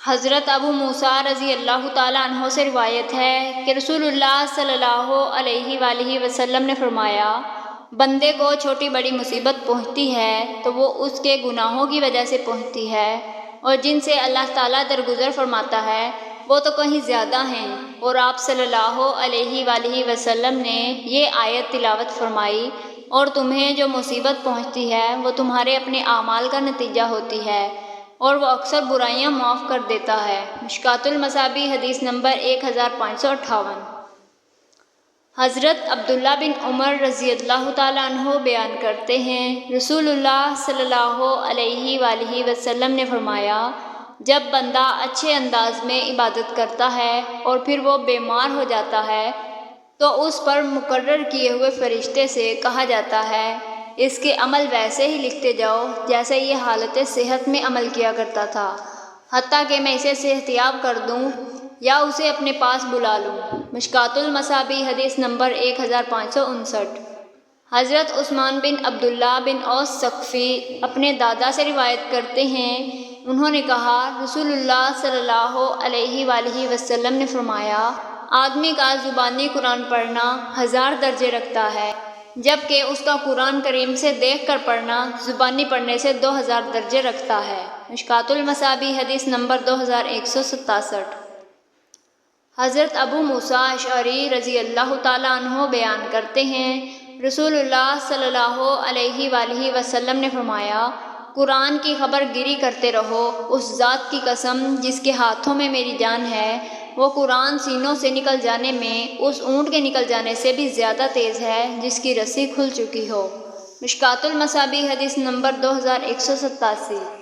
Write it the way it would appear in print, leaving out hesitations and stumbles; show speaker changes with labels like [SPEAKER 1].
[SPEAKER 1] حضرت ابو موسیٰ رضی اللہ تعالیٰ عنہ سے روایت ہے کہ رسول اللہ صلی اللہ علیہ وآلہ وسلم نے فرمایا، بندے کو چھوٹی بڑی مصیبت پہنچتی ہے تو وہ اس کے گناہوں کی وجہ سے پہنچتی ہے، اور جن سے اللہ تعالیٰ درگزر فرماتا ہے وہ تو کہیں زیادہ ہیں۔ اور آپ صلی اللہ علیہ وآلہ وسلم نے یہ آیت تلاوت فرمائی، اور تمہیں جو مصیبت پہنچتی ہے وہ تمہارے اپنے اعمال کا نتیجہ ہوتی ہے، اور وہ اکثر برائیاں معاف کر دیتا ہے۔ مشکوٰۃ المصابیح حدیث نمبر 1558۔ حضرت عبداللہ بن عمر رضی اللہ تعالیٰ عنہ بیان کرتے ہیں، رسول اللہ صلی اللہ علیہ وآلہ وسلم نے فرمایا، جب بندہ اچھے انداز میں عبادت کرتا ہے اور پھر وہ بیمار ہو جاتا ہے تو اس پر مقرر کیے ہوئے فرشتے سے کہا جاتا ہے، اس کے عمل ویسے ہی لکھتے جاؤ جیسے یہ حالت صحت میں عمل کیا کرتا تھا، حتیٰ کہ میں اسے صحت یاب کر دوں یا اسے اپنے پاس بلا لوں۔ مشکوٰۃ المصابیح حدیث نمبر 1559۔ حضرت عثمان بن عبداللہ بن اوس ثقفی اپنے دادا سے روایت کرتے ہیں، انہوں نے کہا، رسول اللہ صلی اللہ علیہ وآلہ وسلم نے فرمایا، آدمی کا زبانی قرآن پڑھنا 1000 درجے رکھتا ہے، جبکہ اس کا قرآن کریم سے دیکھ کر پڑھنا زبانی پڑھنے سے 2000 درجے رکھتا ہے۔ مشکوٰۃ المصابیح حدیث نمبر 2167۔ حضرت ابو موسیٰ اشعری رضی اللہ تعالیٰ عنہ بیان کرتے ہیں، رسول اللہ صلی اللہ علیہ وآلہ وسلم نے فرمایا، قرآن کی خبر گیری کرتے رہو، اس ذات کی قسم جس کے ہاتھوں میں میری جان ہے، وہ قرآن سینوں سے نکل جانے میں اس اونٹ کے نکل جانے سے بھی زیادہ تیز ہے جس کی رسی کھل چکی ہو۔ مشکوٰۃ المصابیح حدیث نمبر 2187۔